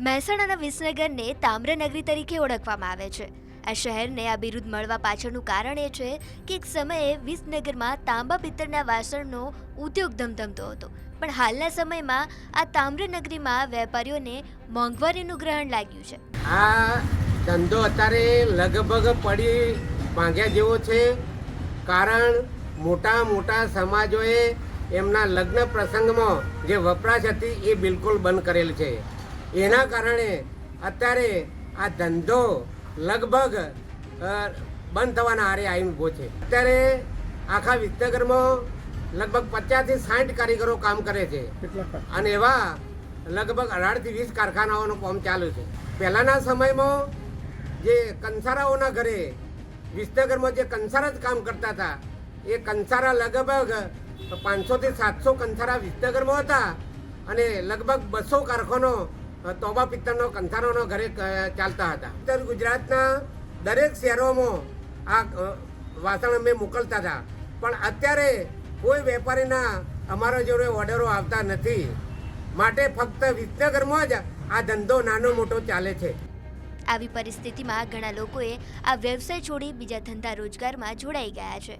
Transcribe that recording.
મહેસાણાના વિસનગરને તામ્રનગરી તરીકે ઓળખવામાં આવે છે। આ શહેરને આ બિરુદ મળવા પાછળનું કારણ એ છે કે એક સમયે વિસનગરમાં તાંબા પિત્તળના વાસણનો ઉદ્યોગ ધમધમતો હતો, પણ હાલના સમયમાં આ તામ્રનગરીમાં વેપારીઓને મોંઘવારીનું ગ્રહણ લાગ્યું છે। આ ધંધો અત્યારે લગભગ પડી ભાંગ્યા જેવો છે, કારણ મોટા મોટા સમાજોએ એમના લગ્ન પ્રસંગમાં જે વપરાશ હતી એ બિલકુલ બંધ કરેલ છે। એના કારણે અત્યારે આ ધંધો લગભગ બંધ થવાના આરે આવીને ઊભો છે। અત્યારે આખા વિસનગરમાં લગભગ 50 થી 60 કારીગરો કામ કરે છે અને એવા લગભગ 18 થી 20 કારખાનાઓનું કામ ચાલુ છે। પહેલાંના સમયમાં જે કંસારાઓના ઘરે વિસનગરમાં જે કંસારા જ કામ કરતા હતા, એ કંસારા લગભગ 500 થી 700 કંસારા વિસનગરમાં હતા અને લગભગ 200 કારખાનો તોબા પિત્તળનો કંસારાનો ઘરે ચાલતા હતા। ઉત્તર ગુજરાતના દરેક શહેરોમાં આ વાસણ અમે મોકલતા હતા, પણ અત્યારે કોઈ વેપારીના અમારા જોડે ઓર્ડરો આવતા નથી, માટે ફક્ત વિસનગરમાં જ આ ધંધો નાનો મોટો ચાલે છે। આવી પરિસ્થિતિમાં ઘણા લોકોએ આ વ્યવસાય છોડી બીજા ધંધા રોજગારમાં જોડાઈ ગયા છે।